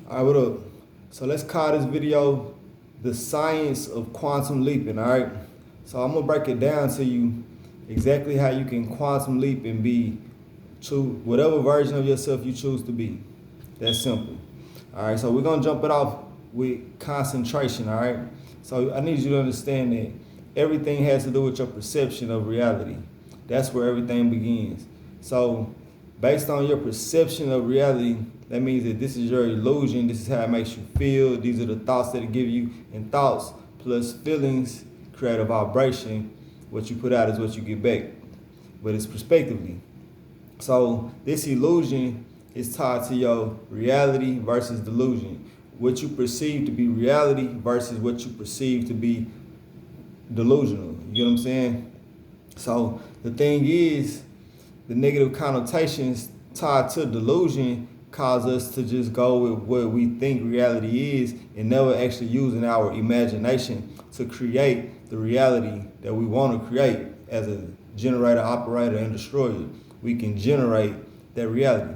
All right, what up? So let's call this video the science of quantum leaping, all right? So I'm gonna break it down to you exactly how you can quantum leap and be true, whatever version of yourself you choose to be. That's simple. All right, so we're gonna jump it off with concentration, all right? So I need you to understand that everything has to do with your perception of reality. That's where everything begins. So based on your perception of reality, that means that this is your illusion, this is how it makes you feel, these are the thoughts that it give you, and thoughts plus feelings create a vibration. What you put out is what you get back, but it's prospectively. So this illusion is tied to your reality versus delusion. What you perceive to be reality versus what you perceive to be delusional. You get what I'm saying? So the thing is, the negative connotations tied to delusion cause us to just go with what we think reality is and never actually using our imagination to create the reality that we want to create as a generator, operator, and destroyer. We can generate that reality.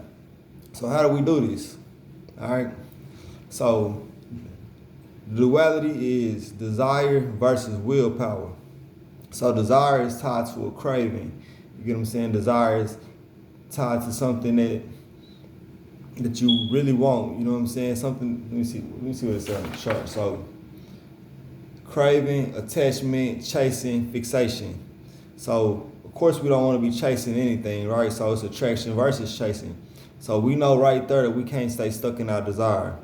So how do we do this? All right. So duality is desire versus willpower. So desire is tied to a craving. You get what I'm saying? Desire is tied to something that you really want. You know what I'm saying? Something. Let me see what it says on the chart. So craving, attachment, chasing, fixation. So of course we don't want to be chasing anything, right? So it's attraction versus chasing. So we know right there that we can't stay stuck in our desire.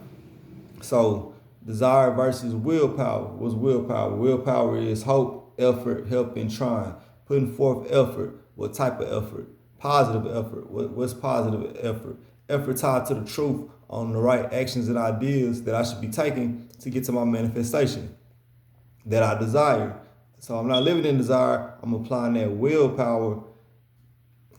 So desire versus willpower. What's willpower? Willpower is hope, effort, help, and trying. Putting forth effort. What type of effort? Positive effort. What's positive effort? Effort tied to the truth on the right actions and ideas that I should be taking to get to my manifestation that I desire. So I'm not living in desire. I'm applying that willpower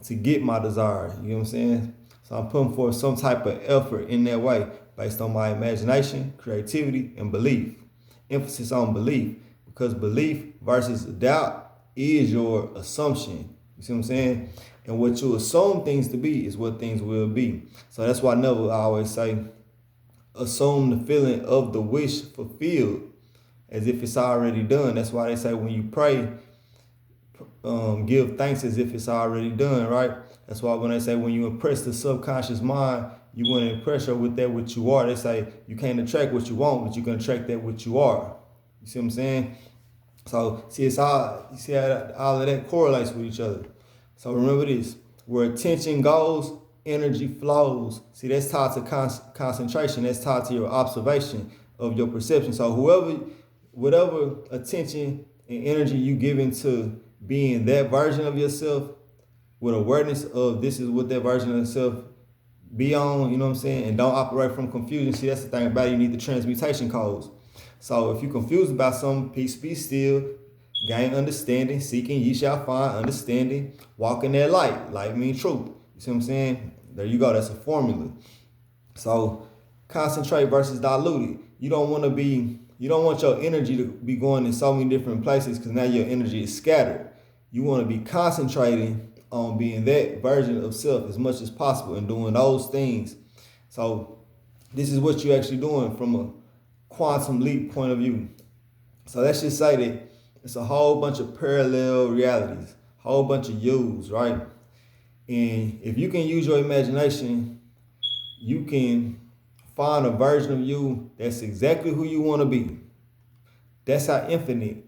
to get my desire. You know what I'm saying? So I'm putting forth some type of effort in that way based on my imagination, creativity, and belief. Emphasis on belief, because belief versus doubt is your assumption. You see what I'm saying? And what you assume things to be is what things will be. So that's why I always say, assume the feeling of the wish fulfilled as if it's already done. That's why they say when you pray, give thanks as if it's already done, right? That's why when they say when you impress the subconscious mind, you want to impress her with that what you are. They say you can't attract what you want, but you can attract that what you are. You see what I'm saying? So see, it's all, you see how all of that correlates with each other. So remember this: where attention goes, energy flows. See, that's tied to concentration. That's tied to your observation of your perception. So whatever attention and energy you give into being that version of yourself, with awareness of this is what that version of yourself be on, you know what I'm saying? And don't operate from confusion. See, that's the thing about it. You need the transmutation codes. So if you're confused about some, peace be still, gain understanding, seeking ye shall find understanding, walk in that light. Light means truth. You see what I'm saying? There you go. That's a formula. So concentrate versus diluted. You don't want your energy to be going in so many different places because now your energy is scattered. You want to be concentrating on being that version of self as much as possible and doing those things. So this is what you're actually doing from a quantum leap point of view. So let's just say that it's a whole bunch of parallel realities, whole bunch of yous, right? And if you can use your imagination, you can find a version of you that's exactly who you want to be. That's how infinite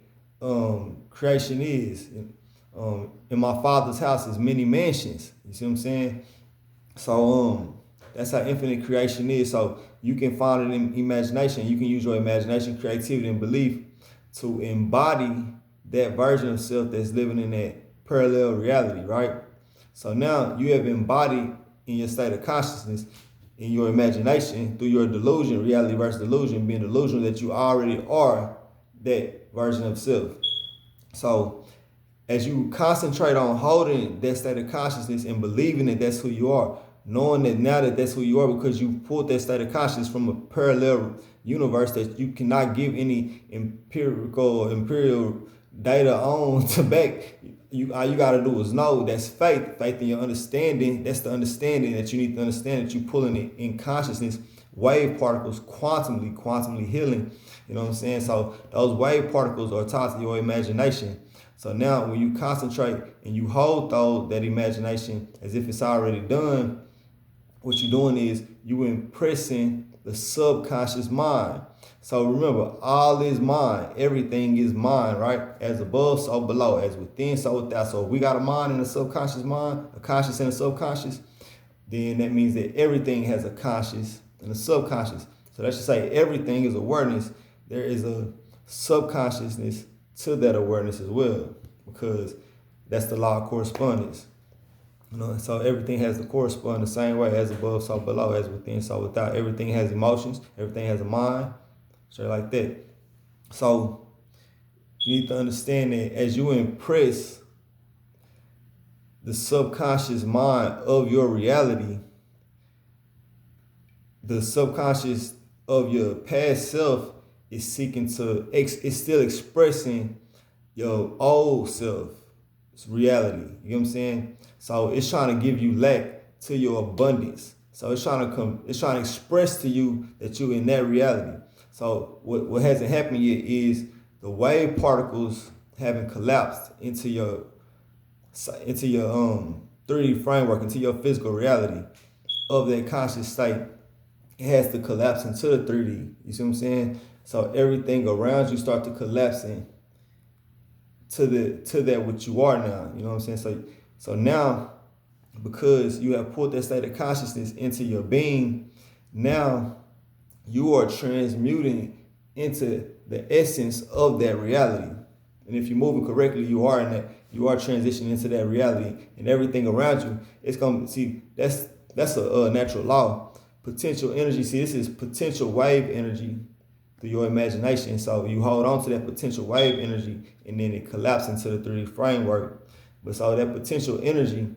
creation is. In my Father's house is many mansions. You see what I'm saying? So that's how infinite creation is. So you can find it in imagination. You can use your imagination, creativity, and belief to embody that version of self that's living in that parallel reality, right? So now you have embodied in your state of consciousness, in your imagination, through your delusion, reality versus delusion, being delusional that you already are that version of self. So as you concentrate on holding that state of consciousness and believing that that's who you are, knowing that now that that's who you are because you pulled that state of consciousness from a parallel universe that you cannot give any imperial data on to back. All you got to do is know that's faith in your understanding. That's the understanding that you need to understand, that you're pulling it in consciousness wave particles quantumly healing. You know what I'm saying? So those wave particles are tied to your imagination. So now when you concentrate and you hold that imagination as if it's already done, what you're doing is you impressing the subconscious mind. So remember, all is mind. Everything is mind, right? As above, so below. As within, so without. So if we got a mind and a subconscious mind, a conscious and a subconscious, then that means that everything has a conscious and a subconscious. So that should say everything is awareness. There is a subconsciousness to that awareness as well, because that's the law of correspondence. You know, so everything has to correspond the same way, as above, so below, as within, so without. Everything has emotions, everything has a mind, straight like that. So you need to understand that as you impress the subconscious mind of your reality, the subconscious of your past self is seeking to, it's still expressing your old self. It's reality. You know what I'm saying? So it's trying to give you lack to your abundance. So it's trying to express to you that you're in that reality. So what hasn't happened yet is the wave particles haven't collapsed into your 3D framework, into your physical reality of that conscious state. It has to collapse into the 3D. You see what I'm saying? So everything around you start to collapse in to that what you are now. You know what I'm saying? So now, because you have pulled that state of consciousness into your being, now you are transmuting into the essence of that reality. And if you're moving correctly, you are transitioning into that reality, and everything around you, it's gonna see that's a natural law. Potential energy, see, this is potential wave energy through your imagination. So you hold on to that potential wave energy, and then it collapses into the 3D framework. But so that potential energy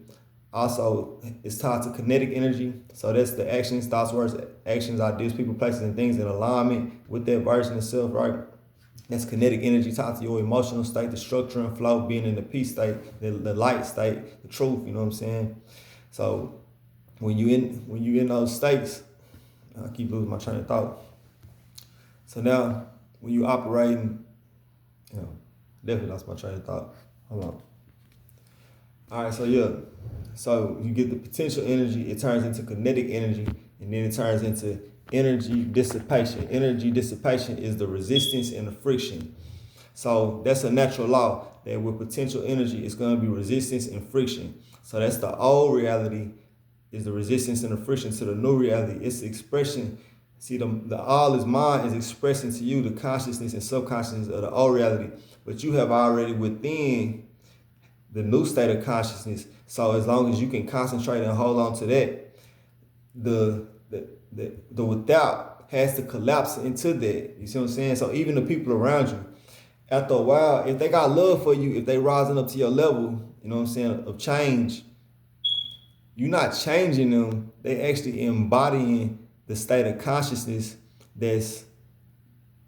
also is tied to kinetic energy. So that's the actions, thoughts, words, actions, ideas, people, places, and things in alignment with that version itself, right? That's kinetic energy tied to your emotional state, the structure and flow, being in the peace state, the light state, the truth. You know what I'm saying? So when you in those states, I keep losing my train of thought. So now when you operating, definitely lost my train of thought. Hold on. All right, so yeah. So you get the potential energy, it turns into kinetic energy, and then it turns into energy dissipation. Energy dissipation is the resistance and the friction. So that's a natural law, that with potential energy, it's going to be resistance and friction. So that's the old reality, is the resistance and the friction to the new reality. It's the expression. See, the all is mind is expressing to you the consciousness and subconsciousness of the old reality, but you have already within the new state of consciousness. So as long as you can concentrate and hold on to that, the without has to collapse into that. You see what I'm saying? So even the people around you, after a while, if they got love for you, if they rising up to your level, you know what I'm saying, of change, you're not changing them. They actually embodying the state of consciousness that's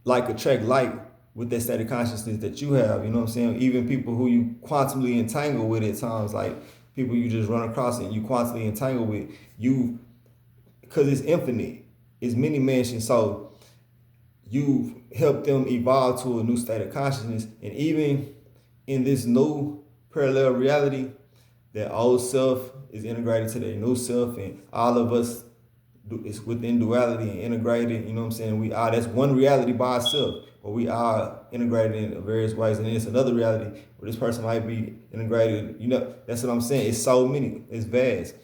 like attract like with that state of consciousness that you have. You know what I'm saying? Even people who you quantumly entangle with at times, like people you just run across and you quantumly entangle with, you, because it's infinite, it's many mansions. So you've helped them evolve to a new state of consciousness. And even in this new parallel reality, that old self is integrated to their new self, and all of us is within duality and integrated. You know what I'm saying? We are, that's one reality by itself, but we are integrated in various ways. And then it's another reality where this person might be integrated. You know, that's what I'm saying. It's so many, it's vast.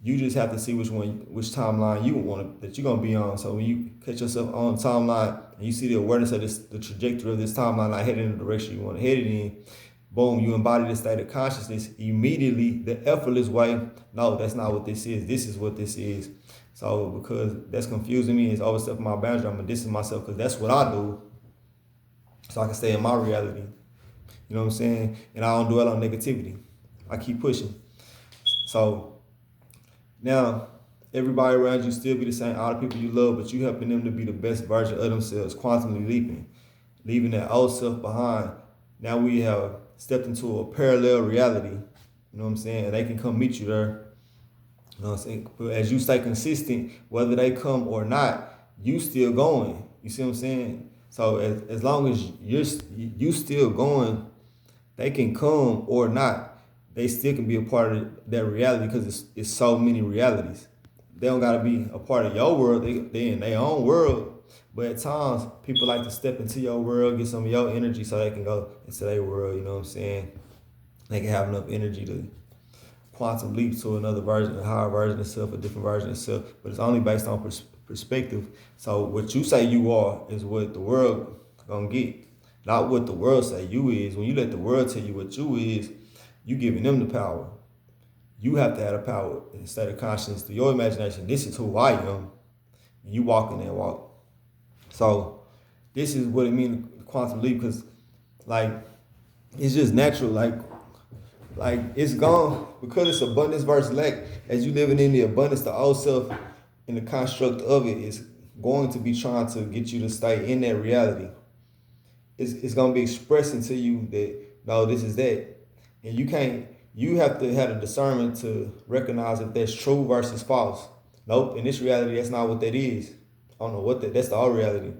You just have to see which timeline you want that you're gonna be on. So when you catch yourself on timeline and you see the awareness of the trajectory of this timeline, not heading in the direction you want to head it in, boom, you embody this state of consciousness immediately, the effortless way. No, that's not what this is. This is what this is. So because that's confusing me, it's overstepping my boundary, I'm gonna distance myself because that's what I do. So I can stay in my reality. You know what I'm saying? And I don't dwell on negativity. I keep pushing. So now, everybody around you still be the same, all the people you love, but you helping them to be the best version of themselves, quantumly leaving that old self behind. Now we have stepped into a parallel reality, you know what I'm saying? And they can come meet you there. You know what I'm saying? But as you stay consistent, whether they come or not, you still going. You see what I'm saying? So as long as you still going, they can come or not. They still can be a part of that reality because it's so many realities. They don't gotta be a part of your world. They in their own world. But at times, people like to step into your world, get some of your energy so they can go into their world. You know what I'm saying? They can have enough energy to quantum leap to another version, a higher version of self, a different version of self. But it's only based on perspective. So what you say you are is what the world gonna get, not what the world say you is. When you let the world tell you what you is, you giving them the power. You have to have the power instead of consciousness through your imagination. This is who I am. You walk in that walk. So this is what it means quantum leap, because like it's just natural. Like it's gone because it's abundance versus lack. As you living in the abundance, the old self and the construct of it is going to be trying to get you to stay in that reality. It's going to be expressing to you that no, this is that, and you have to have a discernment to recognize if that's true versus false. Nope, in this reality, that's not what that is. I don't know what that's the old reality.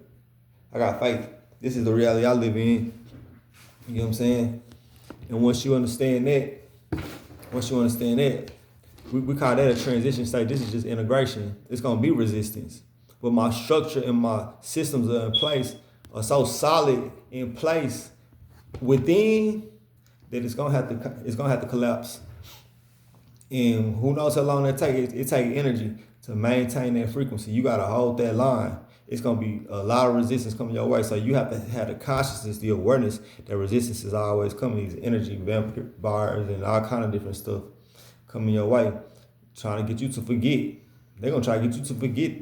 I got faith. This is the reality I live in. You know what I'm saying? And once you understand that, we call that a transition state. This is just integration. It's gonna be resistance. But my structure and my systems are in place, are so solid in place within that it's gonna have to collapse. And who knows how long that takes? It takes energy to maintain that frequency. You gotta hold that line. It's gonna be a lot of resistance coming your way. So you have to have the consciousness, the awareness that resistance is always coming. These energy vampires and all kind of different stuff coming your way, trying to get you to forget. They're gonna try to get you to forget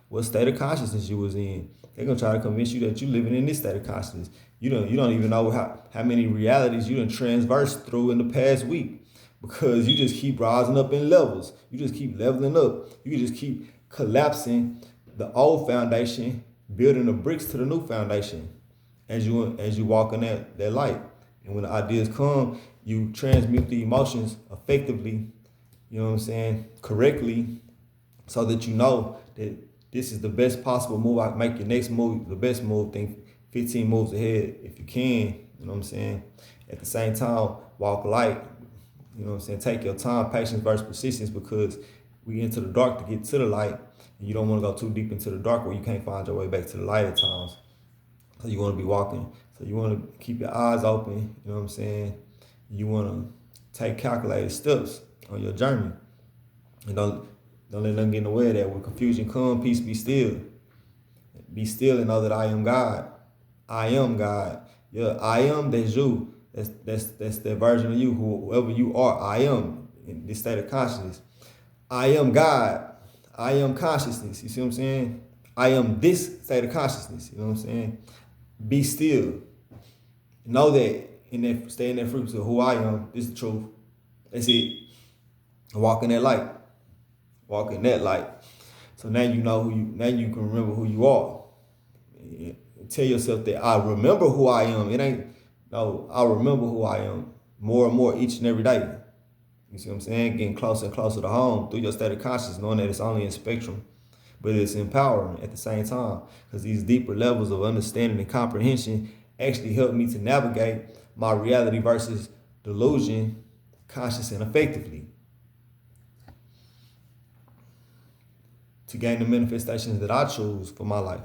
what state of consciousness you was in. They're gonna try to convince you that you're living in this state of consciousness. You don't even know how many realities you done transversed through in the past week, because you just keep rising up in levels. You just keep leveling up. You just keep collapsing the old foundation, building the bricks to the new foundation as you walk in that light. And when the ideas come, you transmute the emotions effectively, you know what I'm saying, correctly, so that you know that this is the best possible move. I make your next move the best move. Think 15 moves ahead if you can, you know what I'm saying. At the same time, walk light, you know what I'm saying. Take your time, patience versus persistence, because we enter the dark to get to the light. You don't want to go too deep into the dark where you can't find your way back to the light at times. So you want to be walking. So you want to keep your eyes open, you know what I'm saying? You want to take calculated steps on your journey. And don't let nothing get in the way of that. When confusion comes, peace be still. Be still and know that I am God. I am God. Yeah, I am, that's you. That's that version of you, whoever you are. I am in this state of consciousness. I am God. I am consciousness. You see what I'm saying? I am this state of consciousness. You know what I'm saying? Be still. Know that stay in that frequency of who I am. This is the truth. That's it. Walk in that light. Walk in that light. So now you know now you can remember who you are. Tell yourself that I remember who I am. I remember who I am more and more each and every day. You see what I'm saying? Getting closer and closer to home through your state of consciousness, knowing that it's only in spectrum, but it's empowering at the same time, because these deeper levels of understanding and comprehension actually help me to navigate my reality versus delusion consciously and effectively, to gain the manifestations that I choose for my life.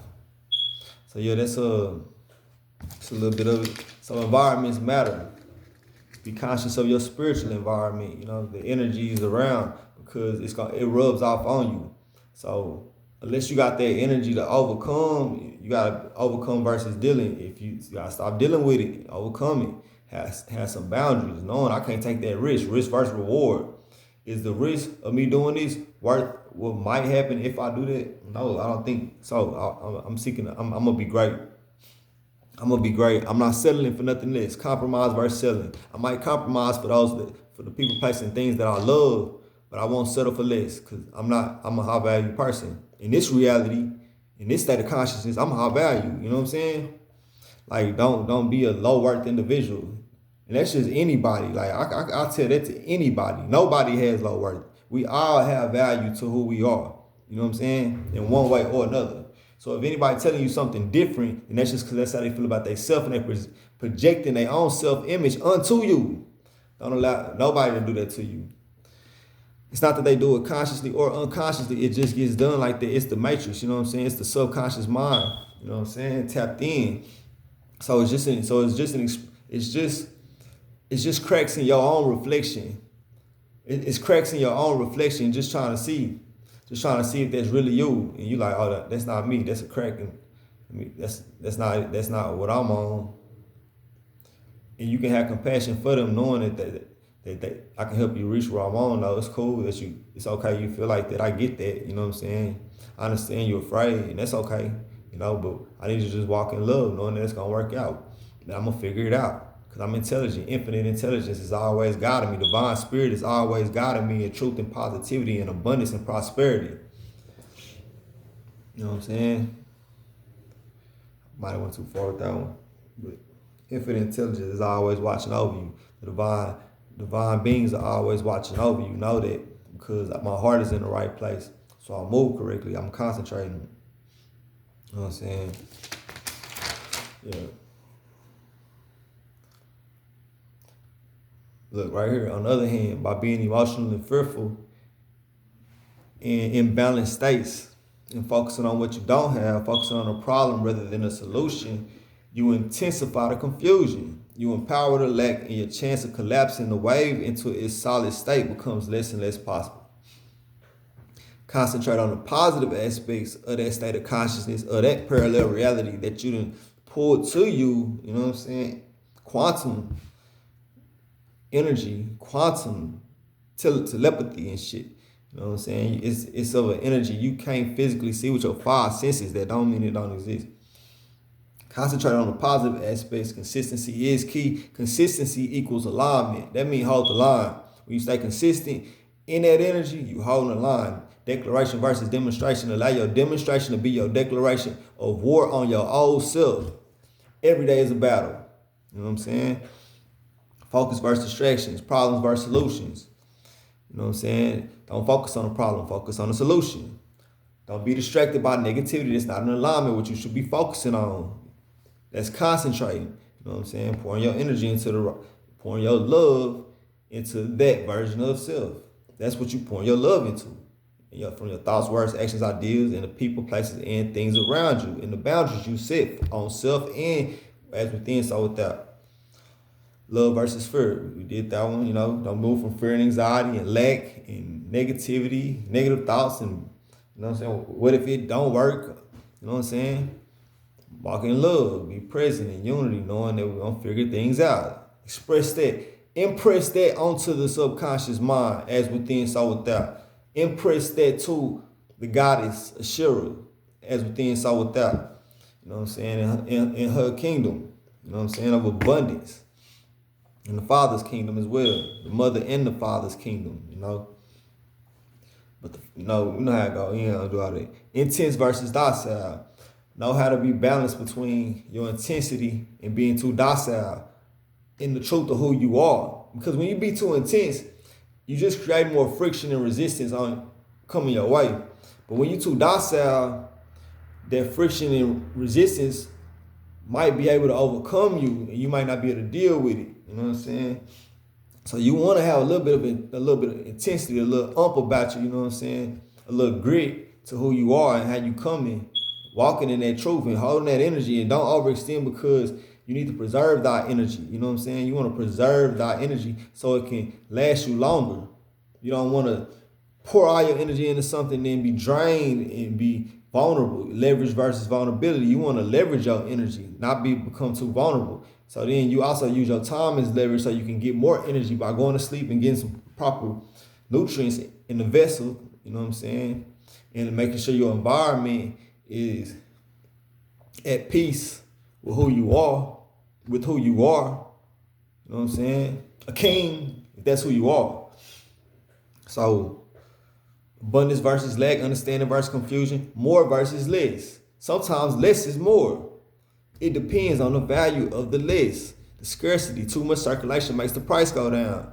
So yeah, that's a little bit of it. So environments matter. Be conscious of your spiritual environment, you know, the energies around, because it rubs off on you. So unless you got that energy to overcome, you gotta overcome versus dealing. If you gotta stop dealing with it, overcome it. Has some boundaries, knowing I can't take that risk versus reward. Is the risk of me doing this worth what might happen if I do that? No, I don't think so. I'm gonna be great. I'm gonna be great. I'm not settling for nothing less. Compromise versus settling. I might compromise for the people, placing things that I love, but I won't settle for less, because I'm a high value person. In this reality, in this state of consciousness, I'm a high value. You know what I'm saying? Like don't be a low worth individual. And that's just anybody. Like I tell that to anybody. Nobody has low worth. We all have value to who we are. You know what I'm saying? In one way or another. So if anybody telling you something different, and that's just because that's how they feel about themselves, and they projecting their own self-image onto you. Don't allow nobody to do that to you. It's not that they do it consciously or unconsciously. It just gets done like that. It's the matrix. You know what I'm saying? It's the subconscious mind. You know what I'm saying? Tapped in. So it's just cracks in your own reflection. It's cracks in your own reflection. Just trying to see if that's really you. And you like, oh, that's not me. That's a crack. And I mean, that's not what I'm on. And you can have compassion for them, knowing that I can help you reach where I'm on. Though it's cool that it's okay. You feel like that. I get that. You know what I'm saying? I understand you're afraid, and that's okay. You know, but I need you to just walk in love, knowing that it's gonna work out. And I'm gonna figure it out because I'm intelligent. Infinite intelligence is always guiding me. Divine spirit is always guiding me in truth and positivity and abundance and prosperity. You know what I'm saying? Might have went too far with that one, but infinite intelligence is always watching over you. The divine beings are always watching over you. Know that because my heart is in the right place. So I move correctly. I'm concentrating. You know what I'm saying? Yeah. Look, right here, on the other hand, by being emotionally fearful in imbalanced states and focusing on what you don't have, focusing on a problem rather than a solution, you intensify the confusion. You empower the lack, and your chance of collapsing the wave into its solid state becomes less and less possible. Concentrate on the positive aspects of that state of consciousness, or that parallel reality that you done pulled to you, you know what I'm saying? Quantum energy, quantum telepathy and shit. You know what I'm saying? It's of an energy you can't physically see with your five senses. That don't mean it don't exist. Concentrate on the positive aspects. Consistency is key. Consistency equals alignment. That means hold the line. When you stay consistent in that energy, you hold the line. Declaration versus demonstration. Allow your demonstration to be your declaration of war on your old self. Every day is a battle. You know what I'm saying? Focus versus distractions. Problems versus solutions. You know what I'm saying? Don't focus on the problem. Focus on the solution. Don't be distracted by negativity that's not in alignment with what you should be focusing on. That's concentrating. You know what I'm saying? Pouring your energy pouring your love into that version of self. That's what you pour your love into. From your thoughts, words, actions, ideas, and the people, places, and things around you, and the boundaries you set on self and as within, so without. Love versus fear. We did that one, you know. Don't move from fear and anxiety and lack and negativity, negative thoughts, and you know what I'm saying? What if it don't work? You know what I'm saying? Walk in love, be present in unity, knowing that we're gonna figure things out. Express that. Impress that onto the subconscious mind, as within, so without. Impress that to the goddess Ashura, as within, so without. You know what I'm saying? In her kingdom, you know what I'm saying, of abundance. In the Father's kingdom as well, the mother and the Father's kingdom, you know. But we know how it go. You know, do all that. Intense versus docile. Know how to be balanced between your intensity and being too docile in the truth of who you are. Because when you be too intense, you just create more friction and resistance on coming your way. But when you too docile, that friction and resistance might be able to overcome you, and you might not be able to deal with it. You know what I'm saying? So you want to have a little bit of intensity, a little about you. You know what I'm saying? A little grit to who you are and how you coming, walking in that truth and holding that energy, and don't overextend because you need to preserve that energy. You know what I'm saying? You want to preserve that energy so it can last you longer. You don't want to pour all your energy into something and then be drained and be vulnerable. Leverage versus vulnerability. You want to leverage your energy, not become too vulnerable. So then you also use your time as leverage so you can get more energy by going to sleep and getting some proper nutrients in the vessel. You know what I'm saying? And making sure your environment is at peace with who you are. You know what I'm saying? A king, if that's who you are. So abundance versus lack, understanding versus confusion, more versus less. Sometimes less is more. It depends on the value of the less. The scarcity, too much circulation makes the price go down.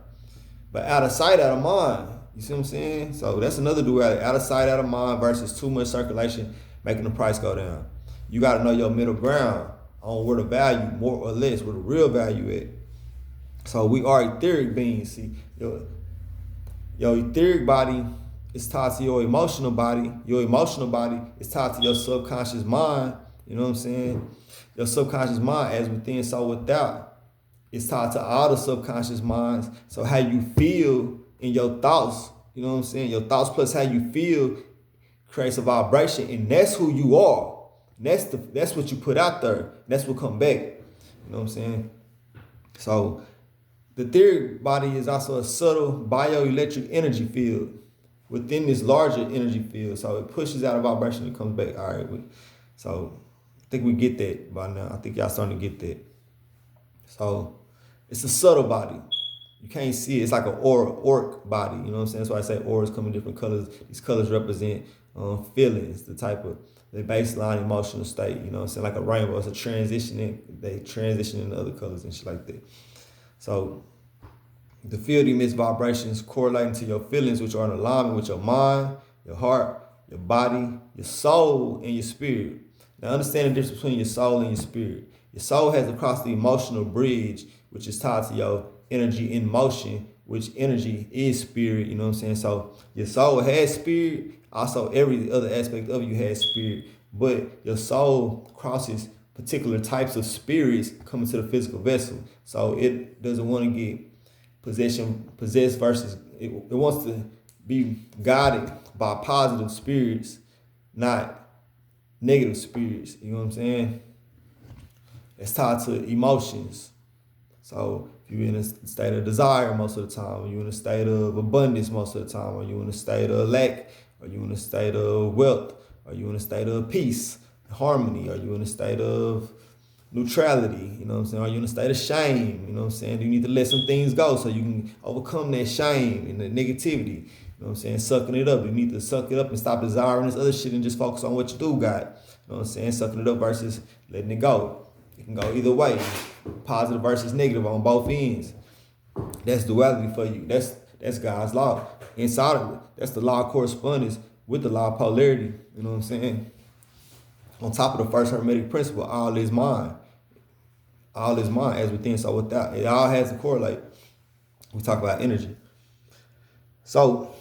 But out of sight, out of mind. You see what I'm saying? So that's another duality. Out of sight, out of mind versus too much circulation, making the price go down. You got to know your middle ground on where the value, more or less, where the real value is. So we are etheric beings. See, your etheric body is tied to your emotional body. Your emotional body is tied to your subconscious mind. You know what I'm saying? Your subconscious mind, as within, so without, is tied to all the subconscious minds. So how you feel in your thoughts, you know what I'm saying? Your thoughts plus how you feel creates a vibration, and that's who you are. That's what you put out there. That's what come back. You know what I'm saying? So the etheric body is also a subtle bioelectric energy field within this larger energy field. So it pushes out a vibration and comes back. All right. So I think we get that by now. I think y'all starting to get that. So it's a subtle body. You can't see it. It's like an auric body. You know what I'm saying? That's why I say auras come in different colors. These colors represent feelings, the type of the baseline emotional state. You know what I'm saying? Like a rainbow. It's a transitioning. They transition into other colors and shit like that. So the field emits vibrations correlating to your feelings, which are in alignment with your mind, your heart, your body, your soul, and your spirit. Now understand the difference between your soul and your spirit. Your soul has to cross the emotional bridge, which is tied to your energy in motion, which energy is spirit. You know what I'm saying? So your soul has spirit. Also, every other aspect of you has spirit. But your soul crosses particular types of spirits coming to the physical vessel. So it doesn't want to get possessed versus, it wants to be guided by positive spirits, not negative spirits. You know what I'm saying? It's tied to emotions. So if you're in a state of desire most of the time, or you're in a state of abundance most of the time, or you're in a state of lack, or you're in a state of wealth, or you're in a state of peace, harmony, or you're in a state of neutrality, you know what I'm saying? Are you in a state of shame? You know what I'm saying? You need to let some things go so you can overcome that shame and the negativity. You know what I'm saying? Sucking it up. You need to suck it up and stop desiring this other shit and just focus on what you do got. You know what I'm saying? Sucking it up versus letting it go. It can go either way. Positive versus negative on both ends. That's duality for you. That's God's law. Inside of it, that's the law of correspondence with the law of polarity. You know what I'm saying? On top of the first hermetic principle, all is mind. All is mind, as within, so without. It all has to correlate. We talk about energy. So,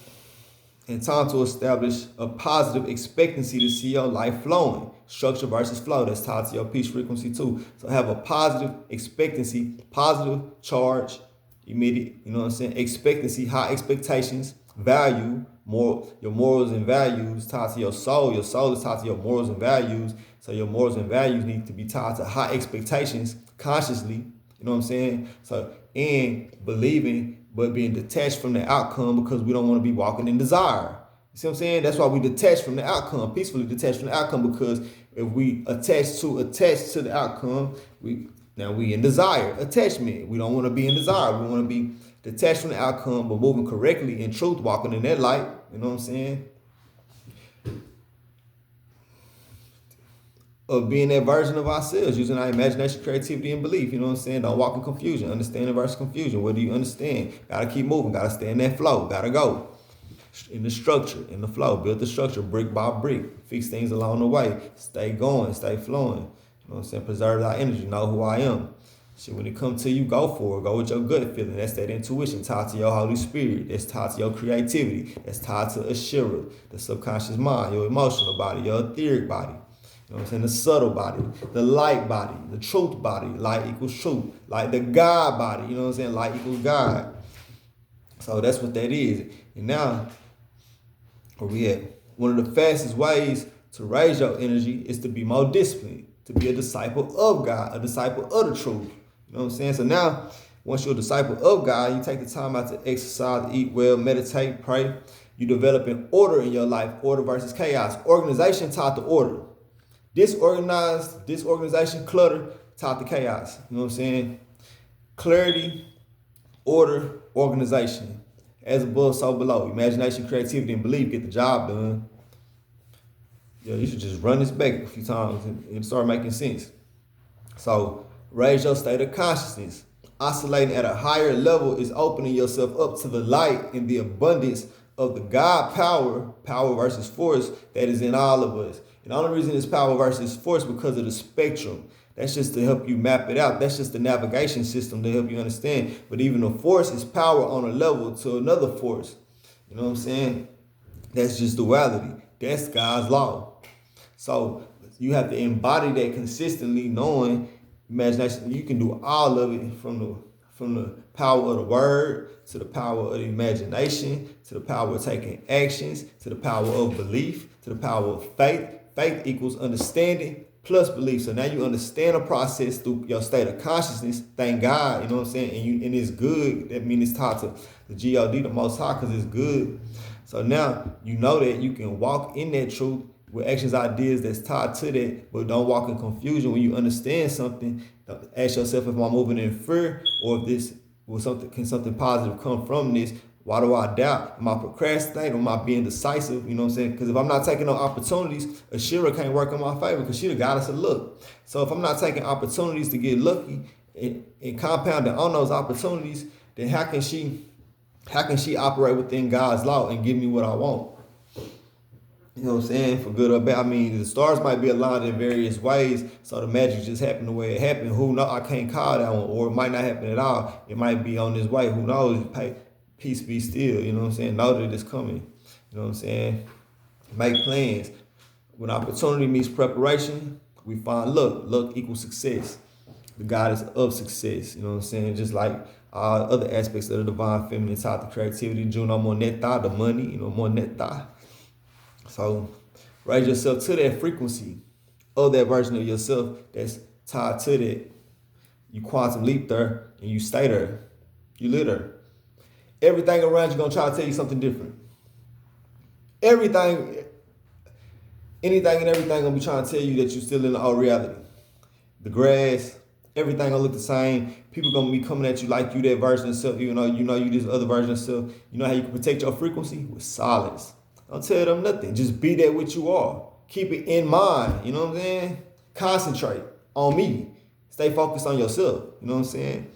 in time to establish a positive expectancy to see your life flowing. Structure versus flow, that's tied to your peace frequency too. So have a positive expectancy, positive charge, immediate, you know what I'm saying? Expectancy, high expectations, value, your morals and values tied to your soul. Your soul is tied to your morals and values. So your morals and values need to be tied to high expectations consciously. You know what I'm saying? So, and believing, but being detached from the outcome because we don't want to be walking in desire. You see what I'm saying? That's why we detach from the outcome, peacefully detach from the outcome, because if we attach to the outcome, we in desire, attachment. We don't want to be in desire. We want to be detached from the outcome, but moving correctly in truth, walking in that light. You know what I'm saying? Of being that version of ourselves, using our imagination, creativity, and belief. You know what I'm saying? Don't walk in confusion. Understanding versus confusion. What do you understand? Gotta keep moving. Gotta stay in that flow. Gotta go. In the structure, in the flow. Build the structure brick by brick. Fix things along the way. Stay going. Stay flowing. You know what I'm saying? Preserve our energy. Know who I am. Shit, when it comes to you, go for it. Go with your gut feeling. That's that intuition tied to your Holy Spirit. That's tied to your creativity. That's tied to Ashira, the subconscious mind, your emotional body, your etheric body. You know what I'm saying? The subtle body, the light body, the truth body. Light equals truth. Like the God body. You know what I'm saying? Light equals God. So that's what that is. And now, where we at? One of the fastest ways to raise your energy is to be more disciplined, to be a disciple of God, a disciple of the truth. You know what I'm saying? So now, once you're a disciple of God, you take the time out to exercise, eat well, meditate, pray. You develop an order in your life, order versus chaos. Organization tied to order. Disorganization, clutter, tied to chaos. You know what I'm saying? Clarity, order, organization. As above, so below. Imagination, creativity, and belief get the job done. Yeah, you should just run this back a few times and start making sense. So, raise your state of consciousness. Oscillating at a higher level is opening yourself up to the light and the abundance of the God power versus force that is in all of us. And the only reason it's power versus force because of the spectrum. That's just to help you map it out. That's just the navigation system to help you understand. But even the force is power on a level to another force. You know what I'm saying? That's just duality. That's God's law. So you have to embody that consistently, knowing imagination. You can do all of it from the power of the word to the power of the imagination to the power of taking actions to the power of belief to the power of faith. Faith equals understanding plus belief. So now you understand a process through your state of consciousness. Thank God, you know what I'm saying? And it's good. That means it's taught to the God, the Most High, because it's good. So now you know that you can walk in that truth with actions, ideas that's tied to that, but don't walk in confusion. When you understand something, ask yourself, if I'm moving in fear, or if this will can something positive come from this? Why do I doubt? Am I procrastinating? Am I being decisive? You know what I'm saying? Because if I'm not taking no opportunities, Ashira can't work in my favor because she the goddess of luck. So if I'm not taking opportunities to get lucky and compounding on those opportunities, then how can she operate within God's law and give me what I want? You know what I'm saying? For good or bad. I mean, the stars might be aligned in various ways, so the magic just happened the way it happened. Who knows? I can't call that one, or it might not happen at all. It might be on this way. Who knows? Peace be still. You know what I'm saying? Know that it's coming. You know what I'm saying? Make plans. When opportunity meets preparation, we find luck. Luck equals success. The goddess of success. You know what I'm saying? Just like all other aspects of the divine feminine taught the creativity, Juno Moneta, the money, Moneta. So raise yourself to that frequency of that version of yourself that's tied to that. You quantum leap there and you stay there. You live there. Everything around you gonna try to tell you something different. Anything and everything gonna be trying to tell you that you're still in the old reality. The grass, everything gonna look the same. People gonna be coming at you like you that version of self, even though you know you this other version of self. You know how you can protect your frequency? With silence. Don't tell them nothing. Just be that what you are. Keep it in mind. You know what I'm saying? Concentrate on me. Stay focused on yourself. You know what I'm saying?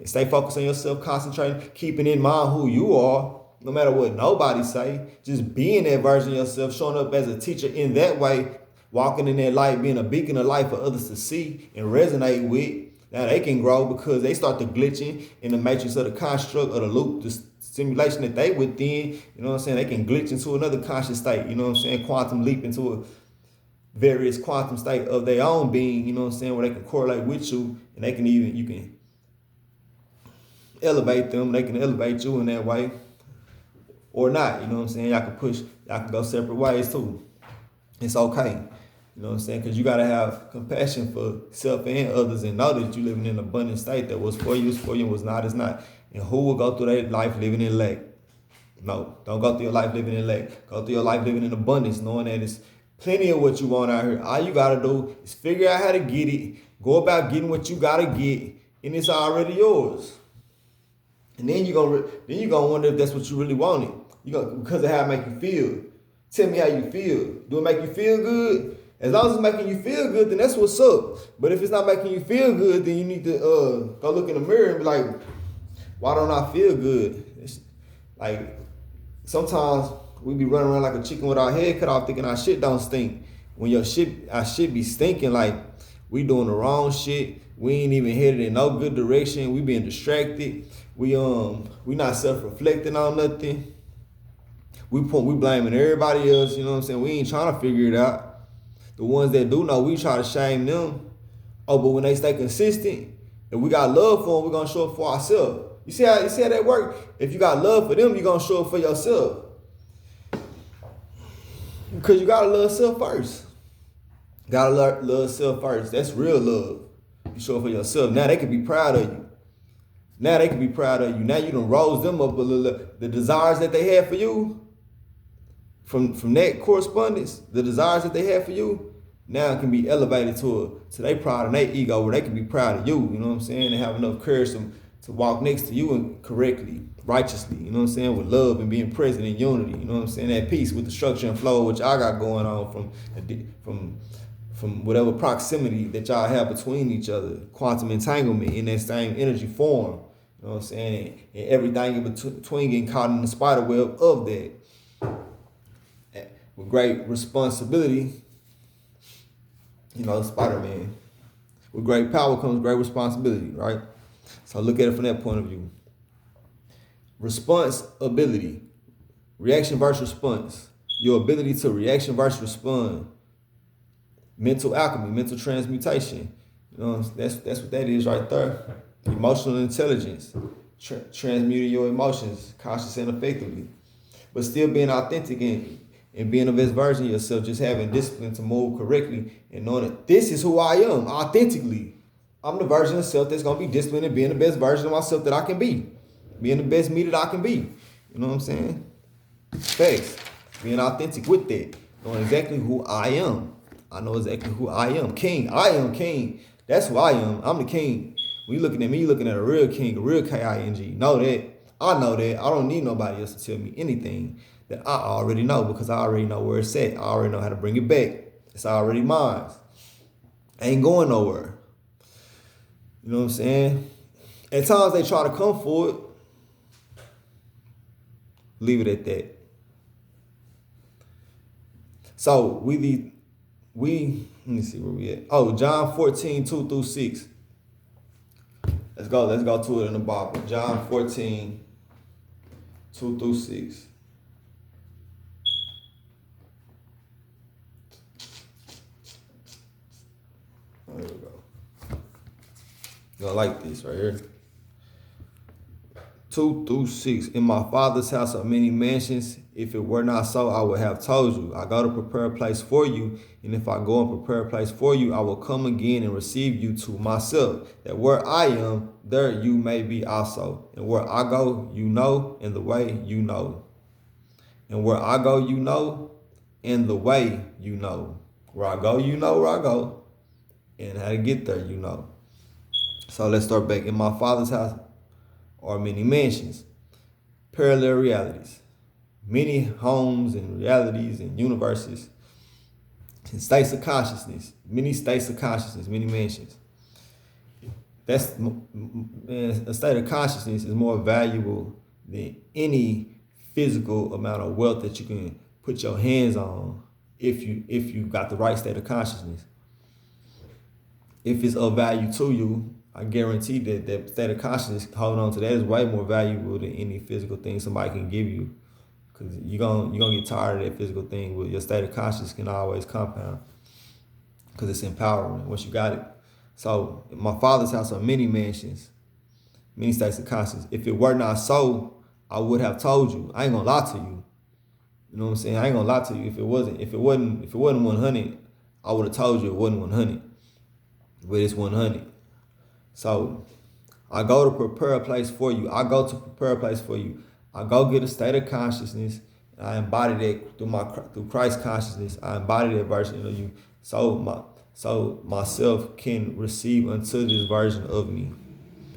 Stay focused on yourself, concentrating, keeping in mind who you are, no matter what nobody say. Just being that version of yourself, showing up as a teacher in that way, walking in that light, being a beacon of light for others to see and resonate with. Now they can grow because they start to glitching in the matrix of the construct of the loop, the simulation that they within. You know what I'm saying? They can glitch into another conscious state. You know what I'm saying? Quantum leap into a various quantum state of their own being. You know what I'm saying? Where they can correlate with you, and they can you can elevate them. They can elevate you in that way, or not. You know what I'm saying? Y'all can go separate ways too. It's okay. You know what I'm saying? Because you got to have compassion for self and others and know that you're living in an abundant state. That was for you, is for you, and was not, is not. And who will go through their life living in lack? No, don't go through your life living in lack. Go through your life living in abundance, knowing that it's plenty of what you want out here. All you got to do is figure out how to get it. Go about getting what you got to get, and it's already yours. And then you're gonna wonder if that's what you really wanted. Because of how it make you feel. Tell me how you feel. Do it make you feel good? As long as it's making you feel good, then that's what's up. But if it's not making you feel good, then you need to go look in the mirror and be like, why don't I feel good? It's like sometimes we be running around like a chicken with our head cut off thinking our shit don't stink. When our shit be stinking, like we doing the wrong shit. We ain't even headed in no good direction. We being distracted. We not self-reflecting on nothing. We blaming everybody else, you know what I'm saying? We ain't trying to figure it out. The ones that do know, we try to shame them. Oh, but when they stay consistent, if we got love for them, we're gonna show up for ourselves. You see how that work? If you got love for them, you're gonna show up for yourself. Because you gotta love self first. Gotta love self first. That's real love. You show up for yourself. Now they can be proud of you. Now you done rose them up a little. The desires that they had for you, from that correspondence, the desires that they had for you, now can be elevated to they proud of their ego, where they can be proud of you. You know what I'm saying? And have enough courage to walk next to you and correctly, righteously. You know what I'm saying? With love and being present in unity. You know what I'm saying? At peace with the structure and flow which I got going on from whatever proximity that y'all have between each other, quantum entanglement in that same energy form. You know what I'm saying? And everything in between getting caught in the spider web of that. with great responsibility, Spider-Man. With great power comes great responsibility, right? So look at it from that point of view. Responsibility. Reaction versus response. Your ability to reaction versus respond. Mental alchemy, mental transmutation. That's what that is right there. Emotional intelligence. Transmuting your emotions, conscious and effectively. But still being authentic and being the best version of yourself, just having discipline to move correctly and knowing that this is who I am, authentically. I'm the version of self that's going to be disciplined and being the best version of myself that I can be. Being the best me that I can be. You know what I'm saying? Facts. Being authentic with that. Knowing exactly who I am. I know exactly who I am. King. I am king. That's who I am. I'm the king. When you're looking at me, you're looking at a real king, a real King. Know that. I know that. I don't need nobody else to tell me anything that I already know because I already know where it's at. I already know how to bring it back. It's already mine. I ain't going nowhere. You know what I'm saying? At times they try to come for it. Leave it at that. So let me see where we at. Oh, John 14, 2 through 6. Let's go to it in the Bible. John 14, 2 through 6. There we go. You're gonna like this right here. 2 through 6. In my Father's house are many mansions. If it were not so, I would have told you. I go to prepare a place for you. And if I go and prepare a place for you, I will come again and receive you to myself, that where I am, there you may be also. And where I go, you know, and the way you know. And where I go, you know, and the way you know. Where I go, you know where I go. And how to get there, you know. So let's start back. In my Father's house are many mansions, parallel realities, many homes and realities and universes, and states of consciousness, many states of consciousness, many mansions. A state of consciousness is more valuable than any physical amount of wealth that you can put your hands on if you got the right state of consciousness. If it's of value to you, I guarantee that state of consciousness, holding on to that is way more valuable than any physical thing somebody can give you. Because you're gonna get tired of that physical thing, but your state of consciousness can always compound. Because it's empowering once you got it. So in my Father's house are many mansions, many states of consciousness. If it were not so, I would have told you. I ain't gonna lie to you. You know what I'm saying? I ain't gonna lie to you. If it wasn't 100, I would have told you it wasn't 100. But it's 100. So I go to prepare a place for you. I go to prepare a place for you. I go get a state of consciousness. And I embody that through Christ consciousness. I embody that version of you. So myself can receive unto this version of me.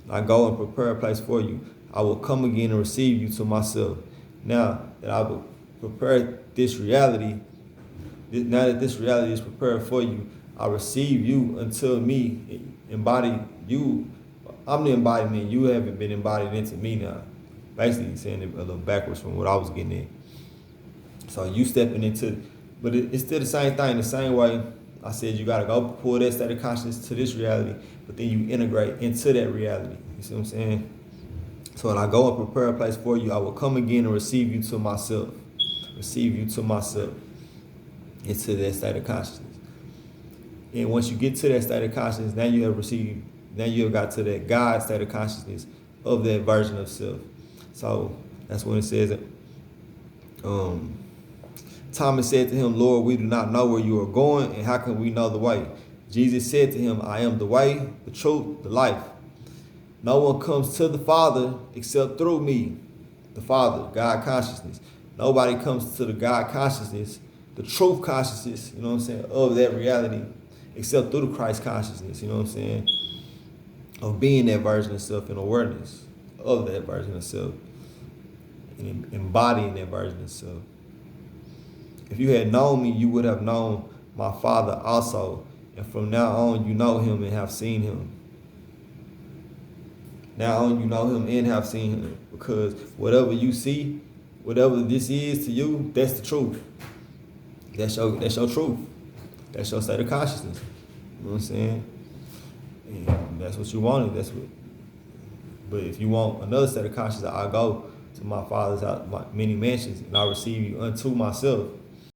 I go and prepare a place for you. I will come again and receive you to myself. Now that I will prepare this reality, now that this reality is prepared for you, I receive you until me, embody you. I'm the embodiment. You haven't been embodied into me now. Basically saying it a little backwards from what I was getting at. So you stepping into, but it's still the same thing. The same way I said you got to go pull that state of consciousness to this reality, but then you integrate into that reality. You see what I'm saying? So when I go and prepare a place for you, I will come again and receive you to myself. Receive you to myself. Into that state of consciousness. And once you get to that state of consciousness, now you have got to that God state of consciousness of that version of self. So that's when it says that Thomas said to him, Lord, we do not know where you are going, and how can we know the way? Jesus said to him, I am the way, the truth, the life. No one comes to the Father except through me, the Father, God consciousness. Nobody comes to the God consciousness, the truth consciousness, you know what I'm saying, of that reality, except through the Christ consciousness, you know what I'm saying, of being that version of self and awareness of that version of self and embodying that version of self. If you had known me, you would have known my Father also, and from now on you know him and have seen him. Now on you know him and have seen him, because whatever you see, whatever this is to you, that's the truth. That's your truth. That's your state of consciousness. You know what I'm saying? And that's what you wanted. That's what. But if you want another state of consciousness, I go to my Father's house, many mansions, and I receive you unto myself.